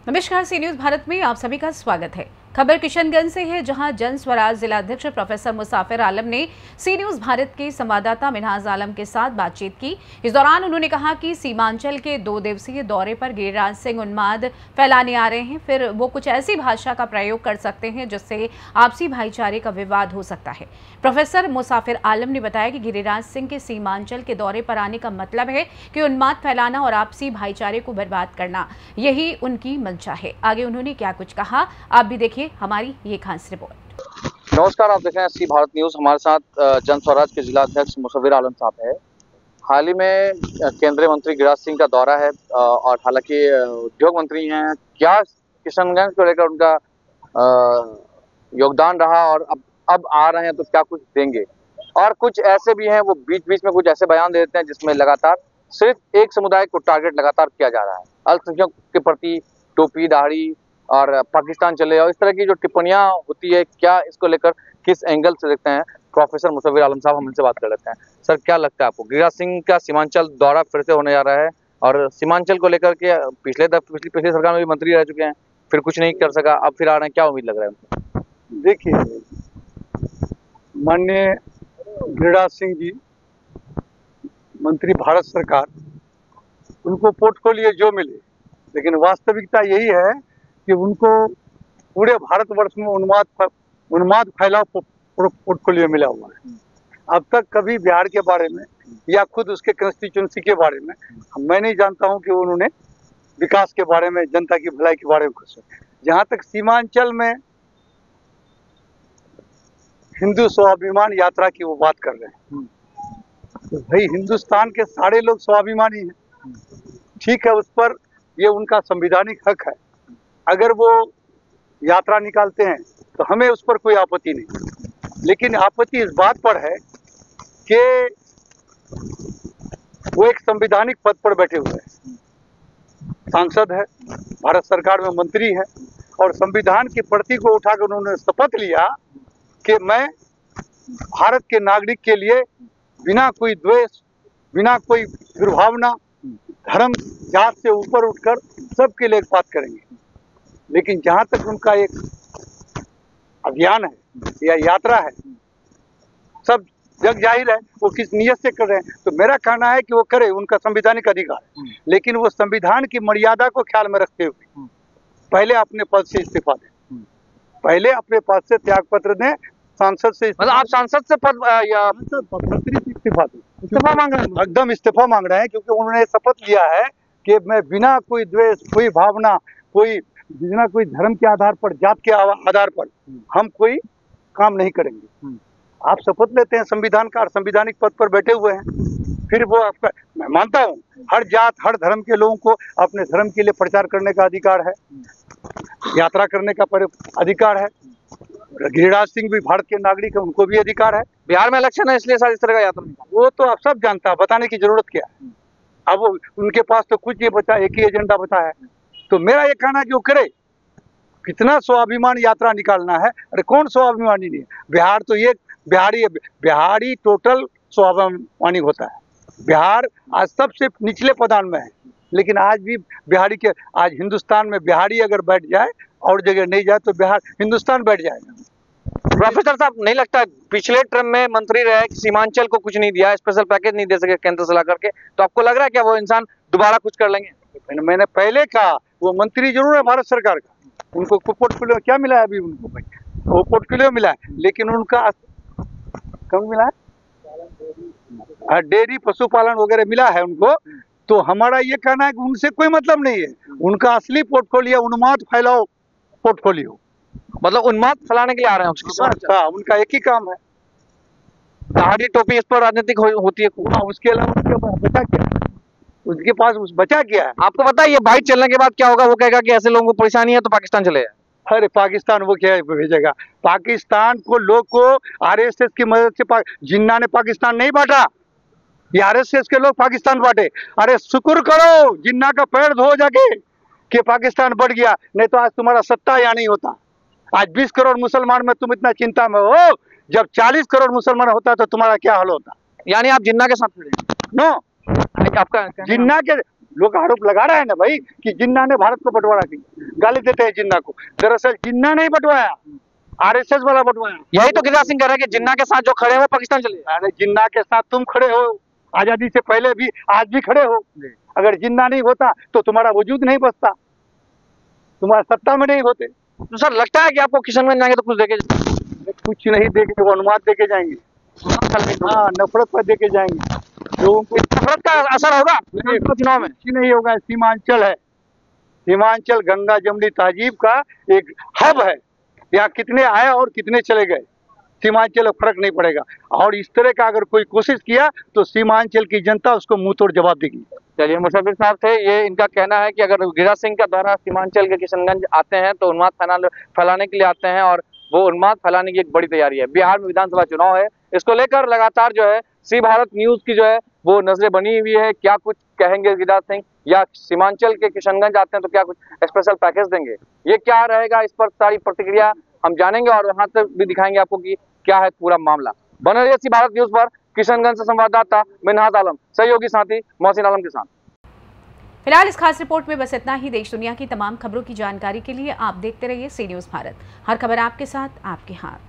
नमस्कार, सी न्यूज भारत में आप सभी का स्वागत है। खबर किशनगंज से है, जहां जन स्वराज जिला अध्यक्ष प्रोफेसर मुसाफिर आलम ने सी न्यूज भारत के संवाददाता मिनहाज आलम के साथ बातचीत की। इस दौरान उन्होंने कहा कि सीमांचल के 2 दिवसीय दौरे पर गिरिराज सिंह उन्माद फैलाने आ रहे हैं, फिर वो कुछ ऐसी भाषा का प्रयोग कर सकते हैं जिससे आपसी भाईचारे का विवाद हो सकता है। प्रोफेसर मुसाफिर आलम ने बताया कि गिरिराज सिंह के सीमांचल के दौरे पर आने का मतलब है कि उन्माद फैलाना और आपसी भाईचारे को बर्बाद करना, यही उनकी मंशा है। आगे उन्होंने क्या कुछ कहा, आप भी देखिए हमारी ये खास रिपोर्ट। नमस्कार, आप देख रहे हैं सी भारत न्यूज। हमारे साथ जन स्वराज के जिला अध्यक्ष मुसाफिर आलम साहब है। हाल ही में केंद्रीय मंत्री गिरिराज सिंह का दौरा है और हालांकि उद्योग मंत्री हैं। क्या किशनगंज को लेकर उनका योगदान रहा और अब आ रहे हैं तो क्या कुछ देंगे? और कुछ ऐसे भी हैं, वो बीच बीच में कुछ ऐसे बयान दे देते हैं जिसमें लगातार सिर्फ एक समुदाय को टारगेट लगातार किया जा रहा है। अल्पसंख्यकों के प्रति टोपी, दाढ़ी और पाकिस्तान चले और इस तरह की जो टिप्पणियां होती है, क्या इसको लेकर किस एंगल से देखते हैं? प्रोफेसर मुसाफिर आलम साहब, हम इनसे बात कर लेते हैं। सर, क्या लगता है आपको, गिरिराज सिंह का सीमांचल दौरा फिर से होने जा रहा है और सीमांचल को लेकर के पिछली सरकार में भी मंत्री रह चुके हैं, फिर कुछ नहीं कर सका, अब फिर आ रहे हैं, क्या उम्मीद लग रहा है? देखिए, माननीय गिरिराज सिंह जी मंत्री भारत सरकार, उनको पोर्टफोलियो जो मिले, लेकिन वास्तविकता यही है कि उनको पूरे भारतवर्ष में उन्माद फैलाव पोर्टफोलियो मिला हुआ है। अब तक कभी बिहार के बारे में या खुद उसके कंस्टिट्यूंसी के बारे में मैं नहीं जानता हूं कि उन्होंने विकास के बारे में, जनता की भलाई के बारे में कुछ। जहां तक सीमांचल में हिंदू स्वाभिमान यात्रा की वो बात कर रहे हैं, तो भाई हिंदुस्तान के सारे लोग स्वाभिमानी हैं, ठीक है, उस पर ये उनका संवैधानिक हक है। अगर वो यात्रा निकालते हैं तो हमें उस पर कोई आपत्ति नहीं, लेकिन आपत्ति इस बात पर है कि वो एक संवैधानिक पद पर बैठे हुए हैं, सांसद है, भारत सरकार में मंत्री है, और संविधान की प्रति को उठाकर उन्होंने शपथ लिया कि मैं भारत के नागरिक के लिए बिना कोई द्वेष, बिना कोई दुर्भावना, धर्म जात से ऊपर उठकर सबके लिए बात करेंगे। लेकिन जहां तक उनका एक अभियान है या यात्रा है, सब जग जाहिर है वो किस नियत से कर रहे हैं, तो मेरा कहना है कि वो करे, उनका संवैधानिक अधिकार है, लेकिन वो संविधान की मर्यादा को ख्याल में रखते हुए पहले अपने पद से इस्तीफा दें, पहले अपने पद से त्याग पत्र दें, सांसद से, मतलब आप सांसद से पद या मंत्री से इस्तीफा दें। इस्तीफा मांग रहे हैं, एकदम इस्तीफा मांग रहे हैं, क्योंकि उन्होंने शपथ लिया है कि मैं बिना कोई द्वेष, कोई भावना, बिना कोई धर्म के आधार पर, जात के आधार पर हम कोई काम नहीं करेंगे। आप शपथ लेते हैं संविधान का और संवैधानिक पद पर बैठे हुए हैं, फिर वो आपका, मैं मानता हूँ हर जात, हर धर्म के लोगों को अपने धर्म के लिए प्रचार करने का अधिकार है, यात्रा करने का अधिकार है। गिरिराज सिंह भी भारत के नागरिक है, उनको भी अधिकार है। बिहार में इलेक्शन है, इसलिए शायद इस तरह का यात्रा निकाला। वो तो आप सब जानता है, बताने की जरूरत क्या है। अब उनके पास तो कुछ ये बचा, एक ही एजेंडा बचा है, तो मेरा ये कहना है कि वो करे। कितना स्वाभिमान यात्रा निकालना है? अरे कौन स्वाभिमानी नहीं है? बिहार तो ये बिहारी टोटल स्वाभिमानी होता है। बिहार आज सबसे निचले पदान में है, लेकिन आज भी बिहारी के, आज हिंदुस्तान में बिहारी अगर बैठ जाए और जगह नहीं जाए तो बिहार, हिंदुस्तान बैठ जाएगा। प्रोफेसर साहब, नहीं लगता पिछले टर्म में मंत्री रहे, सीमांचल को कुछ नहीं दिया, स्पेशल पैकेज नहीं दे सके केंद्र से ला करके, तो आपको लग रहा है क्या वो इंसान दोबारा कुछ कर लेंगे? मैंने पहले कहा वो मंत्री जरूर है भारत सरकार का, उनको पोर्टफोलियो क्या मिला है अभी उनको? भाई वो पोर्टफोलियो मिला है, लेकिन उनका कम मिला है, डेयरी पशुपालन वगैरह मिला है उनको। तो हमारा ये कहना है कि उनसे कोई मतलब नहीं है, उनका असली पोर्टफोलियो उन्माद फैलाओ पोर्टफोलियो, मतलब उन्माद फैलाने के लिए आ रहे हैं उसके। हाँ, उनका एक ही काम है। दाढ़ी टोपी, इस पर राजनीतिक होती है। उसके अलावा बचा क्या, उसके पास बचा क्या है? आपको पता है ये बाइट चलने के बाद क्या होगा? वो कहेगा कि ऐसे लोगों को परेशानी है तो पाकिस्तान चले जाए। अरे पाकिस्तान वो क्या भेजेगा? पाकिस्तान को लोग को आरएसएस की मदद से जिन्ना ने पाकिस्तान नहीं बांटा, ये आरएसएस के लोग पाकिस्तान बांटे। अरे शुक्र करो जिन्ना का पैर धो जाके कि पाकिस्तान बढ़ गया, नहीं तो आज तुम्हारा सत्ता यहाँ नहीं होता। आज 20 करोड़ मुसलमान में तुम इतना चिंता में हो, जब 40 करोड़ मुसलमान होता तो तुम्हारा क्या हाल होता? यानी आप जिन्ना के साथ खड़े हैं? नो, आपका जिन्ना के लोग आरोप लगा रहे हैं ना भाई कि जिन्ना ने भारत को बंटवारा किया, गाली देते हैं जिन्ना को। दरअसल जिन्ना नहीं बंटवाया, आरएसएस वाला बंटवाया। यही तो गिरिराज सिंह कह रहे हैं कि जिन्ना के साथ जो खड़े हैं वो पाकिस्तान चले। अरे जिन्ना के साथ तुम खड़े हो, आजादी से पहले भी, आज भी खड़े हो। अगर जिन्ना नहीं होता तो तुम्हारा वजूद नहीं बचता, तुम्हारा सत्ता में नहीं होते। तो सर लगता है कि आपको किशनगंज जाएंगे तो कुछ देके कुछ नहीं देके, वो अनुवाद देके जाएंगे। हाँ, नफरत पर देके जाएंगे लोगों को। नफरत का असर होगा चुनाव में? कुछ नहीं होगा। सीमांचल है, सीमांचल गंगा जमुनी तहजीब का एक हब है। यहाँ कितने आए और कितने चले गए, सीमांचल में फर्क नहीं पड़ेगा। और इस तरह का अगर कोई कोशिश किया तो सीमांचल की जनता उसको मुंह तोड़ जवाब देगी। चलिए, मुशर्रफ साहब थे, ये इनका कहना है कि अगर गिरिराज सिंह का द्वारा सीमांचल के किशनगंज आते हैं तो उन्माद फैलाने के लिए आते हैं, और वो उन्माद फैलाने की एक बड़ी तैयारी है। बिहार में विधानसभा चुनाव है, इसको लेकर लगातार जो है सी भारत न्यूज की जो है वो नजरें बनी हुई है। क्या कुछ कहेंगे गिरिराज सिंह, या सीमांचल के किशनगंज आते हैं तो क्या कुछ स्पेशल पैकेज देंगे, ये क्या रहेगा, इस पर सारी प्रतिक्रिया हम जानेंगे और वहां से भी दिखाएंगे आपको कि क्या है पूरा मामला। बने रहिए सी भारत न्यूज पर। किशनगंज से संवाददाता मिन्हाज आलम, सहयोगी साथी मोहसिन आलम के साथ। फिलहाल इस खास रिपोर्ट में बस इतना ही। देश दुनिया की तमाम खबरों की जानकारी के लिए आप देखते रहिए सी न्यूज़ भारत। हर खबर आपके साथ, आपके हाथ।